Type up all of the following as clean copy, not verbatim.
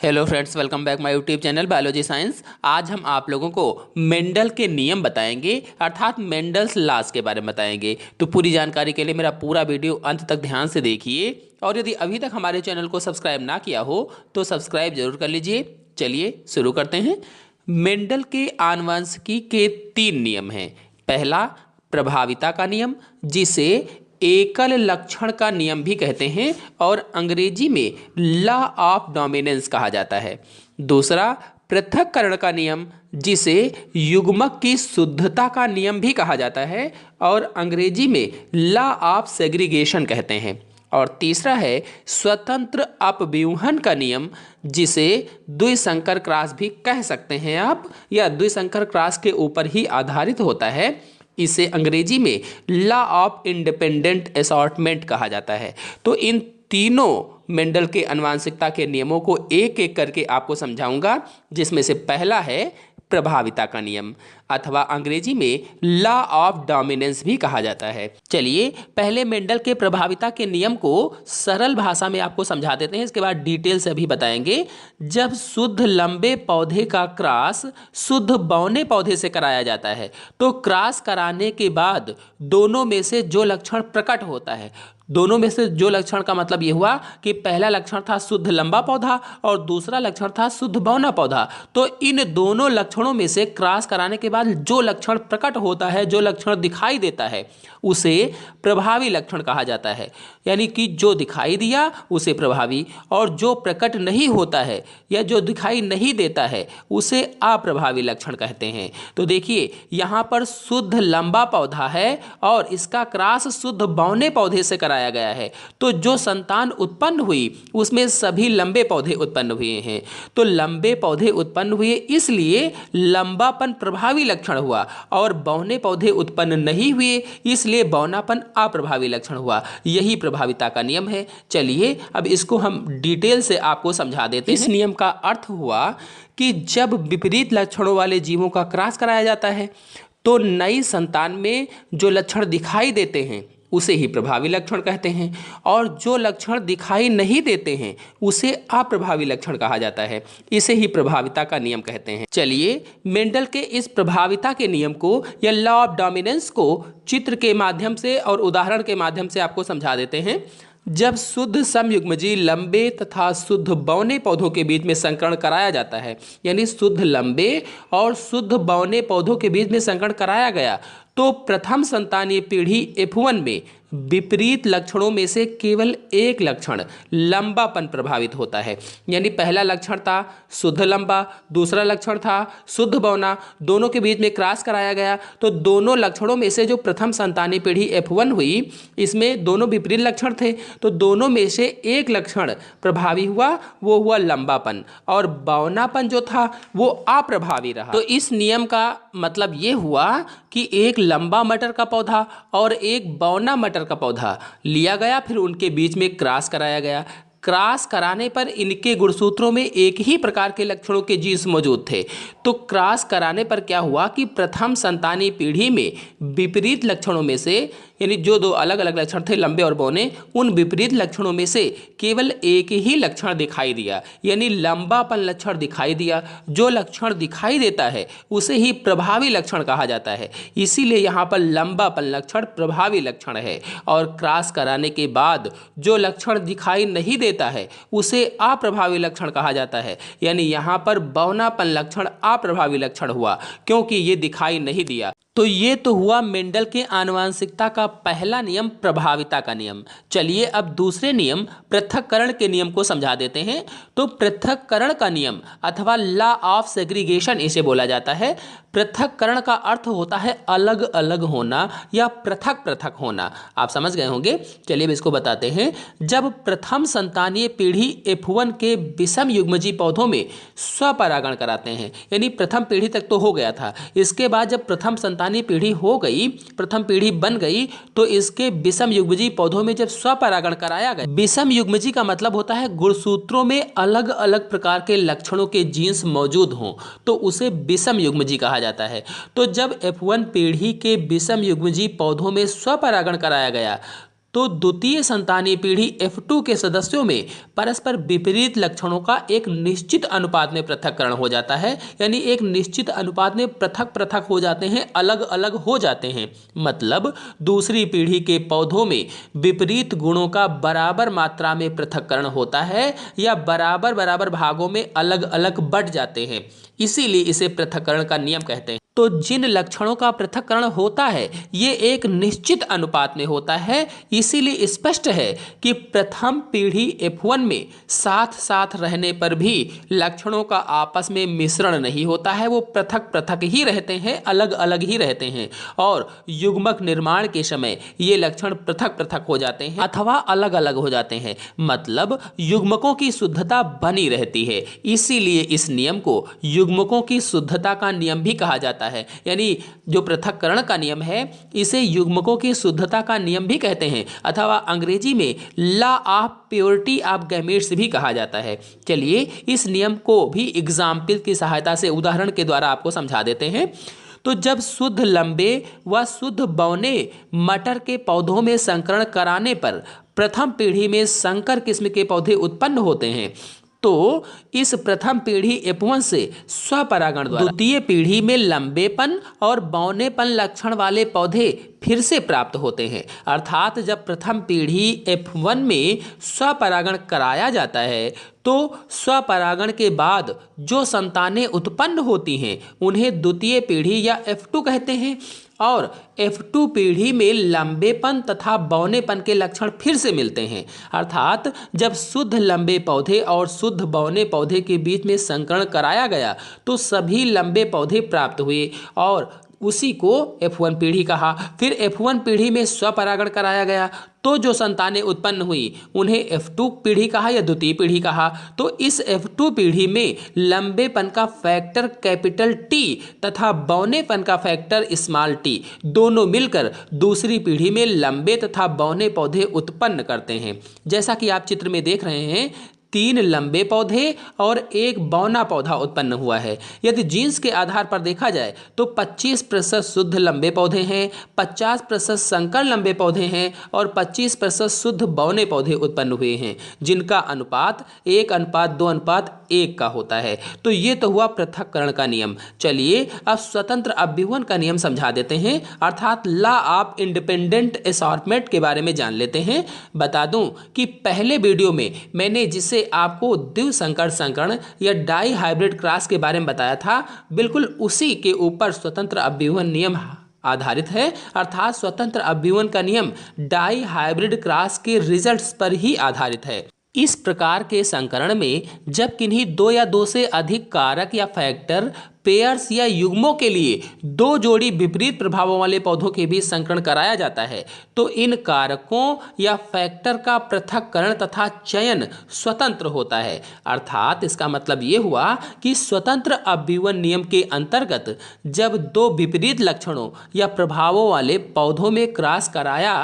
Hello friends, welcome back my YouTube channel biology science. आज हम आप लोगों को मेंडल के नियम बताएंगे, अर्थात मेंडल्स लॉज के बारे में बताएंगे। तो पूरी जानकारी के लिए मेरा पूरा वीडियो अंत तक ध्यान से देखिए, और यदि अभी तक हमारे चैनल को सब्सक्राइब ना किया हो तो सब्सक्राइब जरूर कर लीजिए। चलिए शुरू करते हैं। मेंडल के आनुवंशिकी के 3 नियम हैं। पहला, प्रभाविता का नियम, जिसे एकल लक्षण का नियम भी कहते हैं और अंग्रेजी में लॉ ऑफ डोमिनेंस कहा जाता है। दूसरा, पृथक्करण का नियम, जिसे युग्मक की शुद्धता का नियम भी कहा जाता है और अंग्रेजी में लॉ ऑफ सेग्रीगेशन कहते हैं। और तीसरा है स्वतंत्र अपव्यूहन का नियम, जिसे द्विसंकर क्रॉस भी कह सकते हैं आप, या द्विसंकर क्रॉस के ऊपर ही आधारित होता है। इसे अंग्रेजी में लॉ ऑफ इंडिपेंडेंट असॉर्टमेंट कहा जाता है। तो इन तीनों मेंडल के आनुवंशिकता के नियमों को एक एक करके आपको समझाऊंगा, जिसमें से पहला है प्रभाविता का नियम, अथवा अंग्रेजी में लॉ ऑफ डोमिनेंस भी कहा जाता है। चलिए पहले मेंडल के प्रभाविता के नियम को सरल भाषा में आपको समझा देते हैं, इसके बाद डिटेल से अभी बताएंगे। जब शुद्ध लंबे पौधे का क्रॉस शुद्ध बौने पौधे से कराया जाता है, तो क्रॉस कराने के बाद दोनों में से जो लक्षण प्रकट होता है, दोनों में से जो लक्षण का मतलब यह हुआ कि पहला लक्षण था शुद्ध लंबा पौधा और दूसरा लक्षण था शुद्ध बौना पौधा। तो इन दोनों लक्षणों में से क्रॉस कराने के बाद जो लक्षण प्रकट होता है, जो लक्षण दिखाई देता है, उसे प्रभावी लक्षण कहा जाता है। यानी कि जो दिखाई दिया उसे प्रभावी, और जो प्रकट नहीं होता है या जो दिखाई नहीं देता है उसे अप्रभावी लक्षण कहते हैं। तो देखिए यहाँ पर शुद्ध लंबा पौधा है और इसका क्रॉस शुद्ध बौने पौधे से कराया गया है, तो जो संतान उत्पन्न हुई उसमें सभी लंबे पौधे उत्पन्न हुए हैं। तो लंबे पौधे उत्पन्न हुए इसलिए लंबापन प्रभावी लक्षण हुआ, और बौने पौधे उत्पन्न नहीं हुए इसलिए बौनापन अप्रभावी लक्षण हुआ। यही प्रभाविता का नियम है। चलिए अब इसको हम डिटेल से आपको समझा देते हैं। इस नियम का अर्थ हुआ कि जब विपरीत लक्षणों वाले जीवों का क्रॉस कराया जाता है, तो नई संतान में जो लक्षण दिखाई देते हैं उसे ही प्रभावी लक्षण कहते हैं, और जो लक्षण दिखाई नहीं देते हैं उसे अप्रभावी लक्षण कहा जाता है। इसे ही प्रभाविता का नियम कहते हैं। चलिए मेंडल के इस प्रभाविता के नियम को या लॉ ऑफ डोमिनेंस को चित्र के माध्यम से और उदाहरण के माध्यम से आपको समझा देते हैं। जब शुद्ध समयुग्मजीय लंबे तथा शुद्ध बौने पौधों के बीच में संकरण कराया जाता है, यानी शुद्ध लंबे और शुद्ध बौने पौधों के बीच में संकरण कराया गया, तो प्रथम संतानीय पीढ़ी F1 में विपरीत लक्षणों में से केवल एक लक्षण लंबापन प्रभावित होता है। यानी पहला लक्षण था शुद्ध लंबा, दूसरा लक्षण था शुद्ध बौना, दोनों के बीच में क्रॉस कराया गया, तो दोनों लक्षणों में से जो प्रथम संतानीय पीढ़ी F1 हुई, इसमें दोनों विपरीत लक्षण थे, तो दोनों में से एक लक्षण प्रभावी हुआ, वो हुआ लंबापन, और बौनापन जो था वो अप्रभावी रहा। तो इस नियम का मतलब ये हुआ कि एक लंबा मटर का पौधा और एक बौना मटर का पौधा लिया गया, फिर उनके बीच में क्रॉस कराया गया। क्रॉस कराने पर इनके गुणसूत्रों में एक ही प्रकार के लक्षणों के जीन्स मौजूद थे। तो क्रॉस कराने पर क्या हुआ कि प्रथम संतानीय पीढ़ी में विपरीत लक्षणों में से, यानी जो दो अलग अलग लक्षण थे लंबे और बौने, उन विपरीत लक्षणों में से केवल एक ही लक्षण दिखाई दिया, यानी लंबापन लक्षण दिखाई दिया। जो लक्षण दिखाई देता है उसे ही प्रभावी लक्षण कहा जाता है, इसीलिए यहाँ पर लंबापन लक्षण प्रभावी लक्षण है। और क्रॉस कराने के बाद जो लक्षण दिखाई नहीं देता है उसे अप्रभावी लक्षण कहा जाता है, यानी यहाँ पर बौनापन लक्षण अप्रभावी लक्षण हुआ, क्योंकि ये दिखाई नहीं दिया। तो ये तो हुआ मेंडल के आनुवंशिकता का पहला नियम, प्रभाविता का नियम। चलिए अब दूसरे नियम, पृथक्करण के नियम को समझा देते हैं। तो पृथक्करण का नियम अथवा लॉ ऑफ सेग्रीगेशन इसे बोला जाता है। पृथक्करण का अर्थ होता है अलग अलग होना या पृथक पृथक होना। आप समझ गए होंगे। चलिए अब इसको बताते हैं। जब प्रथम संतानीय पीढ़ी F1 के विषम युग्मजीय पौधों में स्वपरागण कराते हैं, यानी प्रथम पीढ़ी तक तो हो गया था, इसके बाद जब प्रथम संतानीय पीढ़ी हो गई, प्रथम पीढ़ी बन गई, तो इसके विषम युग्मजीय पौधों में जब स्वपरागण कराया गया, विषम युग्मजीय का मतलब होता है गुणसूत्रों में अलग अलग प्रकार के लक्षणों के जीन्स मौजूद हों, तो उसे विषम युग्मजीय कहा जाता है। तो जब F1 पीढ़ी के विषम युग्मजीय पौधों में स्वपरागण कराया गया, तो द्वितीय संतानीय पीढ़ी F2 के सदस्यों में परस्पर विपरीत लक्षणों का एक निश्चित अनुपात में पृथक्करण हो जाता है, यानी एक निश्चित अनुपात में पृथक पृथक हो जाते हैं, अलग अलग हो जाते हैं। मतलब दूसरी पीढ़ी के पौधों में विपरीत गुणों का बराबर मात्रा में पृथक्करण होता है या बराबर बराबर भागों में अलग अलग बढ़ जाते हैं, इसीलिए इसे पृथक्करण का नियम कहते हैं। तो जिन लक्षणों का पृथक्करण होता है ये एक निश्चित अनुपात में होता है, इसीलिए स्पष्ट है कि प्रथम पीढ़ी F1 में साथ साथ रहने पर भी लक्षणों का आपस में मिश्रण नहीं होता है, वो पृथक पृथक ही रहते हैं, अलग अलग ही रहते हैं और युग्मक निर्माण के समय ये लक्षण पृथक पृथक हो जाते हैं अथवा अलग अलग हो जाते हैं। मतलब युग्मकों की शुद्धता बनी रहती है, इसीलिए इस नियम को युग्मकों की शुद्धता का नियम भी कहा जाता है। यानी जो पृथक्करण का नियम है इसे युग्मकों की शुद्धता का नियम भी कहते हैं अथवा अंग्रेजी में law of purity of gametes भी कहा जाता है। चलिए इस नियम को भी एग्जाम्पल की सहायता से उदाहरण के द्वारा आपको समझा देते हैं। तो जब शुद्ध लंबे व शुद्ध बौने मटर के पौधों में संकरण कराने पर प्रथम पीढ़ी में संकर किस्म के पौधे उत्पन्न होते हैं, तो इस प्रथम पीढ़ी F1 से स्वपरागण द्वारा द्वितीय पीढ़ी में लंबेपन और बौनेपन लक्षण वाले पौधे फिर से प्राप्त होते हैं। अर्थात जब प्रथम पीढ़ी F1 में स्वपरागण कराया जाता है तो स्वपरागण के बाद जो संतानें उत्पन्न होती हैं उन्हें द्वितीय पीढ़ी या F2 कहते हैं और F2 पीढ़ी में लंबेपन तथा बौनेपन के लक्षण फिर से मिलते हैं। अर्थात जब शुद्ध लंबे पौधे और शुद्ध बौने पौधे के बीच में संकरण कराया गया तो सभी लंबे पौधे प्राप्त हुए और उसी को F1 पीढ़ी कहा। फिर F1 पीढ़ी में स्वपरागण कराया गया तो जो संतानें उत्पन्न हुई उन्हें F2 पीढ़ी कहा या द्वितीय पीढ़ी कहा। तो इस F2 पीढ़ी में लंबेपन का फैक्टर कैपिटल T तथा बौनेपन का फैक्टर स्मॉल t दोनों मिलकर दूसरी पीढ़ी में लंबे तथा बौने पौधे उत्पन्न करते हैं। जैसा कि आप चित्र में देख रहे हैं 3 लंबे पौधे और 1 बौना पौधा उत्पन्न हुआ है। यदि जीन्स के आधार पर देखा जाए तो 25% शुद्ध लंबे पौधे हैं, 50% संकर लंबे पौधे हैं और 25% शुद्ध बौने पौधे उत्पन्न हुए हैं, जिनका अनुपात 1:2:1 का होता है। तो ये तो हुआ पृथक्करण का नियम। चलिए अब स्वतंत्र अभ्युहन का नियम समझा देते हैं, अर्थात लॉ ऑफ इंडिपेंडेंट असॉर्टमेंट के बारे में जान लेते हैं। बता दूं कि पहले वीडियो में मैंने जिसे आपको द्विसंकर संकरण या डाई हाइब्रिड क्रॉस के बारे में बताया था, बिल्कुल उसी के ऊपर स्वतंत्र अभ्युहन नियम आधारित है। अर्थात स्वतंत्र अभ्युहन का नियम डाई हाइब्रिड क्रॉस के रिजल्ट्स पर ही आधारित है। इस प्रकार के संकरण में जब किन्हीं 2 या 2 से अधिक कारक या फैक्टर पेयर्स या युग्मों के लिए 2 जोड़ी विपरीत प्रभावों वाले पौधों के बीच संकरण कराया जाता है तो इन कारकों या फैक्टर का पृथक्करण तथा चयन स्वतंत्र होता है। अर्थात इसका मतलब ये हुआ कि स्वतंत्र अभ्युहन नियम के अंतर्गत जब 2 विपरीत लक्षणों या प्रभावों वाले पौधों में क्रॉस कराया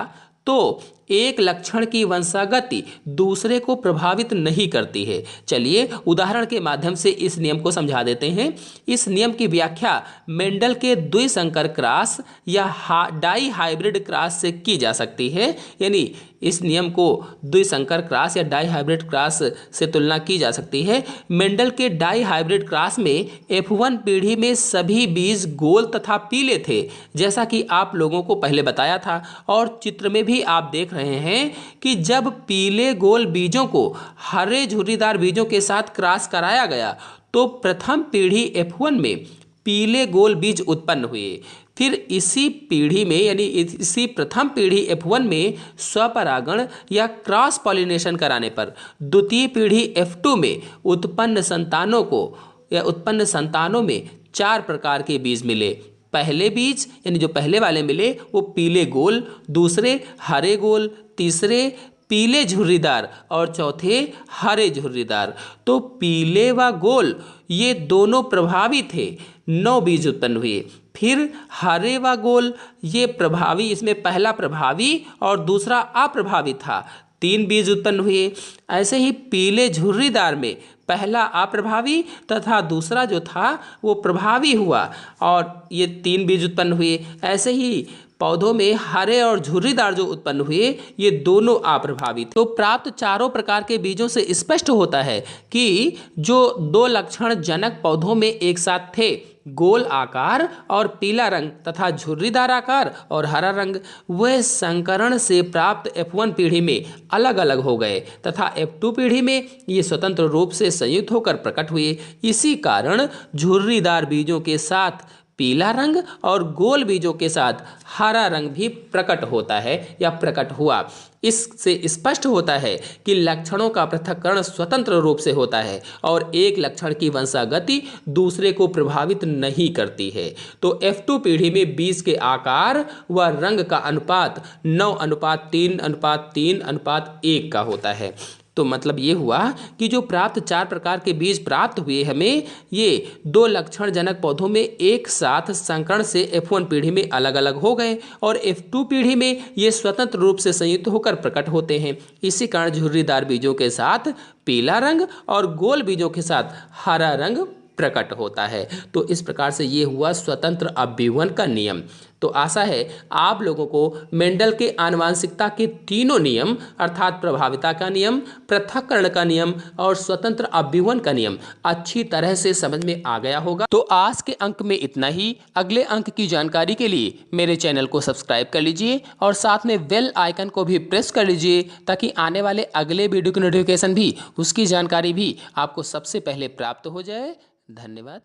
तो एक लक्षण की वंशागति दूसरे को प्रभावित नहीं करती है। चलिए उदाहरण के माध्यम से इस नियम को समझा देते हैं। इस नियम की व्याख्या मेंडल के द्विसंकर क्रॉस या डाई हाइब्रिड क्रॉस से की जा सकती है। यानी इस नियम को द्विसंकर क्रॉस या डाई हाइब्रिड क्रॉस से तुलना की जा सकती है। मेंडल के डाई हाइब्रिड क्रॉस में F1 पीढ़ी में सभी बीज गोल तथा पीले थे, जैसा कि आप लोगों को पहले बताया था और चित्र में भी आप देख रहे हैं कि जब पीले गोल बीजों को हरे झुर्रीदार बीजों के साथ क्रॉस कराया गया तो प्रथम पीढ़ी F1 में पीले गोल बीज उत्पन्न हुए। फिर इसी पीढ़ी में यानी इसी प्रथम पीढ़ी F1 में स्वपरागण या क्रॉस पॉलिनेशन कराने पर द्वितीय पीढ़ी F2 में उत्पन्न संतानों में 4 प्रकार के बीज मिले। पहले बीज यानी जो पहले वाले मिले वो पीले गोल, दूसरे हरे गोल, तीसरे पीले झुर्रीदार और चौथे हरे झुर्रीदार। तो पीले व गोल ये दोनों प्रभावी थे, 9 बीज उत्पन्न हुए। फिर हरे व गोल ये प्रभावी, इसमें पहला प्रभावी और दूसरा अप्रभावी था, 3 बीज उत्पन्न हुए। ऐसे ही पीले झुर्रीदार में पहला अप्रभावी तथा दूसरा जो था वो प्रभावी हुआ और ये 3 बीज उत्पन्न हुए। ऐसे ही पौधों में हरे और झुर्रीदार जो उत्पन्न हुए ये दोनों अप्रभावित। तो प्राप्त चारों प्रकार के बीजों से स्पष्ट होता है कि जो दो लक्षण जनक पौधों में एक साथ थे, गोल आकार और पीला रंग तथा झुर्रीदार आकार और हरा रंग, वह संकरण से प्राप्त F1 पीढ़ी में अलग अलग हो गए तथा F2 पीढ़ी में ये स्वतंत्र रूप से संयुक्त होकर प्रकट हुए। इसी कारण झुर्रीदार बीजों के साथ पीला रंग और गोल बीजों के साथ हरा रंग भी प्रकट होता है या प्रकट हुआ। इससे स्पष्ट होता है कि लक्षणों का पृथक्करण स्वतंत्र रूप से होता है और एक लक्षण की वंशागति दूसरे को प्रभावित नहीं करती है। तो F2 पीढ़ी में बीज के आकार व रंग का अनुपात 9:3:3:1 का होता है। तो मतलब ये हुआ कि जो प्राप्त चार प्रकार के बीज प्राप्त हुए हमें, ये दो लक्षण जनक पौधों में एक साथ संकरण से F1 पीढ़ी में अलग अलग हो गए और F2 पीढ़ी में ये स्वतंत्र रूप से संयुक्त होकर प्रकट होते हैं। इसी कारण झुर्रीदार बीजों के साथ पीला रंग और गोल बीजों के साथ हरा रंग प्रकट होता है। तो इस प्रकार से ये हुआ स्वतंत्र अभ्युवन का नियम। तो आशा है आप लोगों को मेंडल के आनुवांशिकता के तीनों नियम अर्थात प्रभाविता का नियम, पृथक्करण का नियम और स्वतंत्र अभ्युवन का नियम अच्छी तरह से समझ में आ गया होगा। तो आज के अंक में इतना ही। अगले अंक की जानकारी के लिए मेरे चैनल को सब्सक्राइब कर लीजिए और साथ में बेल आइकन को भी प्रेस कर लीजिए ताकि आने वाले अगले वीडियो की नोटिफिकेशन भी, उसकी जानकारी भी आपको सबसे पहले प्राप्त हो जाए। धन्यवाद।